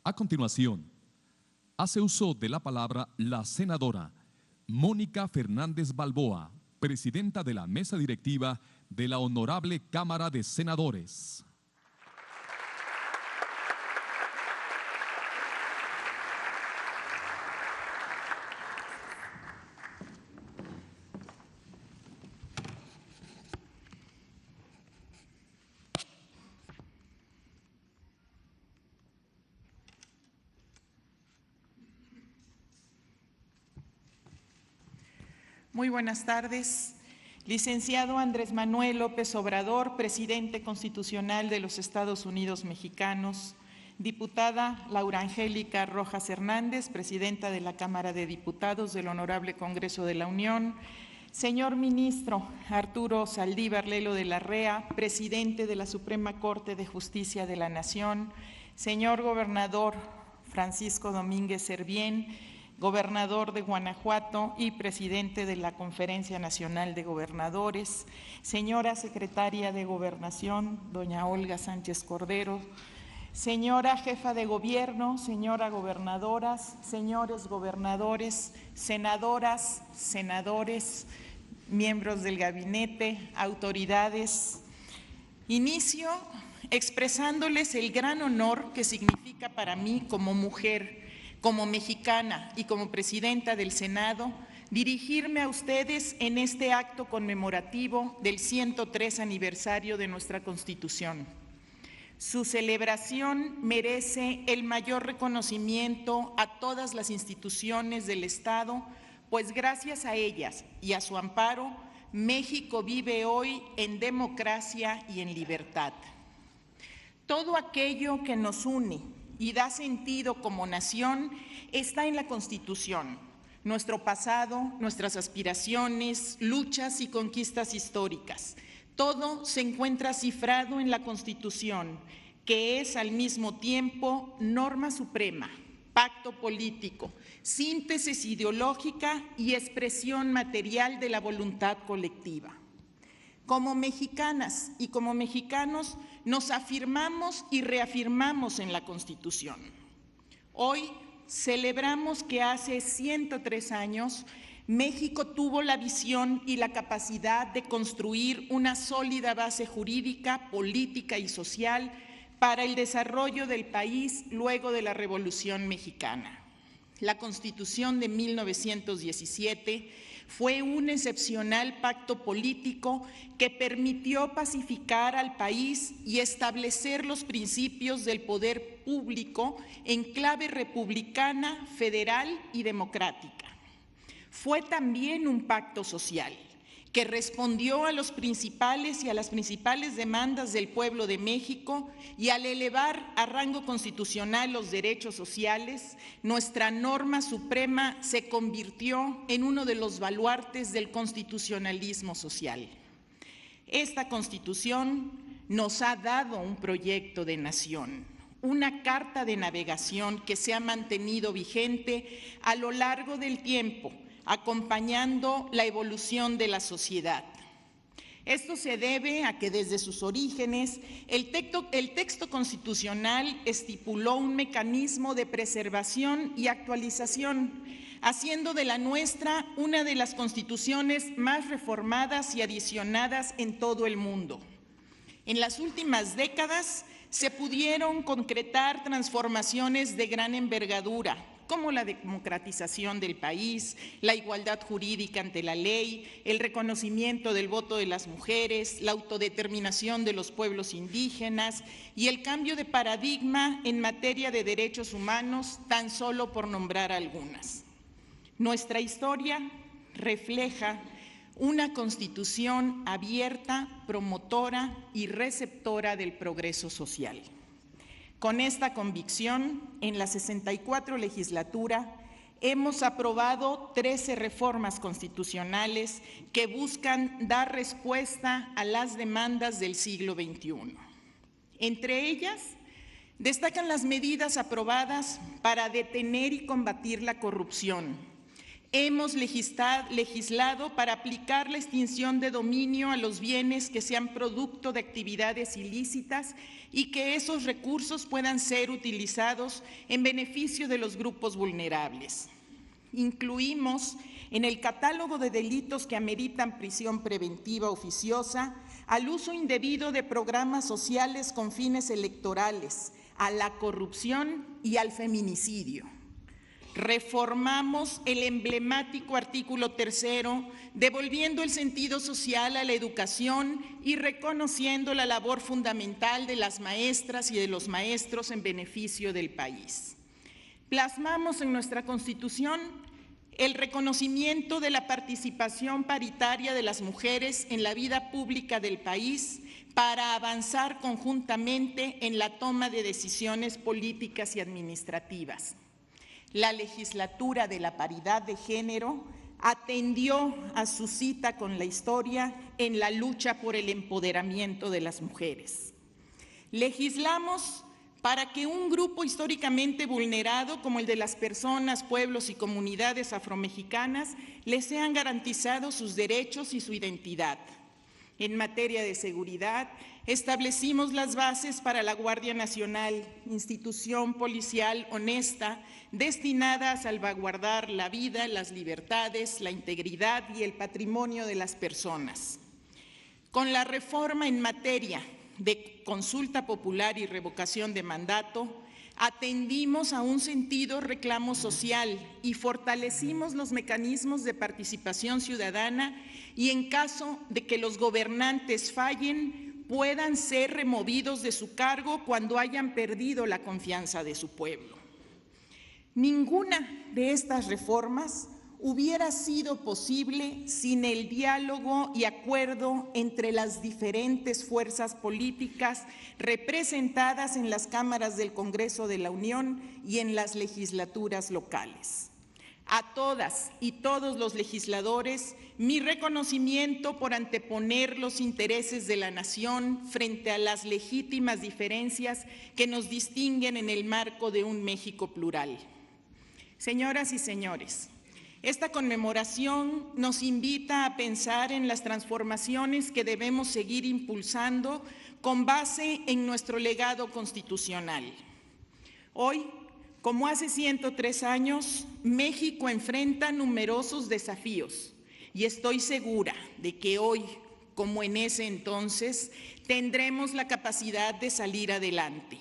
A continuación, hace uso de la palabra la senadora Mónica Fernández Balboa, presidenta de la mesa directiva de la Honorable Cámara de Senadores. Muy buenas tardes. Licenciado Andrés Manuel López Obrador, presidente constitucional de los Estados Unidos mexicanos. Diputada Laura Angélica Rojas Hernández, presidenta de la Cámara de Diputados del Honorable Congreso de la Unión. Señor ministro Arturo Saldívar Lelo de la Rea, presidente de la Suprema Corte de Justicia de la Nación. Señor gobernador Francisco Domínguez Servién, gobernador de Guanajuato y presidente de la Conferencia Nacional de Gobernadores, señora secretaria de Gobernación, doña Olga Sánchez Cordero, señora jefa de gobierno, señora gobernadoras, señores gobernadores, senadoras, senadores, miembros del gabinete, autoridades. Inicio expresándoles el gran honor que significa para mí como mujer, como mexicana y como presidenta del Senado, dirigirme a ustedes en este acto conmemorativo del 103 aniversario de nuestra Constitución. Su celebración merece el mayor reconocimiento a todas las instituciones del Estado, pues gracias a ellas y a su amparo, México vive hoy en democracia y en libertad. Todo aquello que nos une y da sentido como nación está en la Constitución. Nuestro pasado, nuestras aspiraciones, luchas y conquistas históricas. Todo se encuentra cifrado en la Constitución, que es al mismo tiempo norma suprema, pacto político, síntesis ideológica y expresión material de la voluntad colectiva. Como mexicanas y como mexicanos nos afirmamos y reafirmamos en la Constitución. Hoy celebramos que hace 103 años México tuvo la visión y la capacidad de construir una sólida base jurídica, política y social para el desarrollo del país luego de la Revolución Mexicana. La Constitución de 1917 fue un excepcional pacto político que permitió pacificar al país y establecer los principios del poder público en clave republicana, federal y democrática. Fue también un pacto social que respondió a los principales y a las principales demandas del pueblo de México y al elevar a rango constitucional los derechos sociales, nuestra norma suprema se convirtió en uno de los baluartes del constitucionalismo social. Esta Constitución nos ha dado un proyecto de nación, una carta de navegación que se ha mantenido vigente a lo largo del tiempo, acompañando la evolución de la sociedad. Esto se debe a que desde sus orígenes el texto constitucional estipuló un mecanismo de preservación y actualización, haciendo de la nuestra una de las constituciones más reformadas y adicionadas en todo el mundo. En las últimas décadas se pudieron concretar transformaciones de gran envergadura, como la democratización del país, la igualdad jurídica ante la ley, el reconocimiento del voto de las mujeres, la autodeterminación de los pueblos indígenas y el cambio de paradigma en materia de derechos humanos, tan solo por nombrar algunas. Nuestra historia refleja una Constitución abierta, promotora y receptora del progreso social. Con esta convicción, en la 64 legislatura, hemos aprobado 13 reformas constitucionales que buscan dar respuesta a las demandas del siglo XXI. Entre ellas, destacan las medidas aprobadas para detener y combatir la corrupción, Hemos legislado para aplicar la extinción de dominio a los bienes que sean producto de actividades ilícitas y que esos recursos puedan ser utilizados en beneficio de los grupos vulnerables. Incluimos en el catálogo de delitos que ameritan prisión preventiva oficiosa al uso indebido de programas sociales con fines electorales, a la corrupción y al feminicidio. Reformamos el emblemático artículo 3º, devolviendo el sentido social a la educación y reconociendo la labor fundamental de las maestras y de los maestros en beneficio del país. Plasmamos en nuestra Constitución el reconocimiento de la participación paritaria de las mujeres en la vida pública del país para avanzar conjuntamente en la toma de decisiones políticas y administrativas. La legislatura de la paridad de género atendió a su cita con la historia en la lucha por el empoderamiento de las mujeres. Legislamos para que un grupo históricamente vulnerado como el de las personas, pueblos y comunidades afromexicanas les sean garantizados sus derechos y su identidad. En materia de seguridad, establecimos las bases para la Guardia Nacional, institución policial honesta, destinada a salvaguardar la vida, las libertades, la integridad y el patrimonio de las personas. Con la reforma en materia de consulta popular y revocación de mandato, atendimos a un sentido reclamo social y fortalecimos los mecanismos de participación ciudadana y en caso de que los gobernantes fallen, puedan ser removidos de su cargo cuando hayan perdido la confianza de su pueblo. Ninguna de estas reformas hubiera sido posible sin el diálogo y acuerdo entre las diferentes fuerzas políticas representadas en las cámaras del Congreso de la Unión y en las legislaturas locales. A todas y todos los legisladores, mi reconocimiento por anteponer los intereses de la nación frente a las legítimas diferencias que nos distinguen en el marco de un México plural. Señoras y señores, esta conmemoración nos invita a pensar en las transformaciones que debemos seguir impulsando con base en nuestro legado constitucional. Hoy, como hace 103 años, México enfrenta numerosos desafíos y estoy segura de que hoy, como en ese entonces, tendremos la capacidad de salir adelante.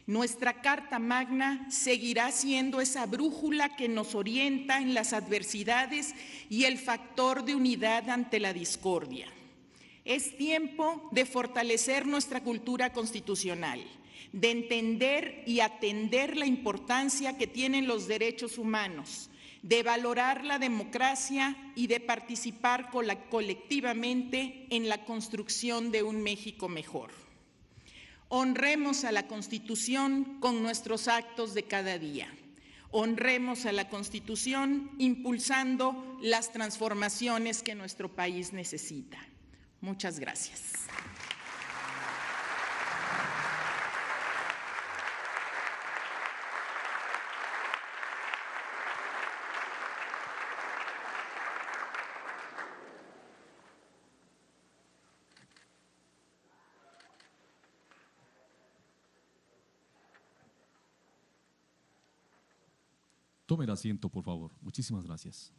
Nuestra Carta Magna seguirá siendo esa brújula que nos orienta en las adversidades y el factor de unidad ante la discordia. Es tiempo de fortalecer nuestra cultura constitucional, de entender y atender la importancia que tienen los derechos humanos, de valorar la democracia y de participar colectivamente en la construcción de un México mejor. Honremos a la Constitución con nuestros actos de cada día. Honremos a la Constitución impulsando las transformaciones que nuestro país necesita. Muchas gracias. Tome el asiento, por favor. Muchísimas gracias.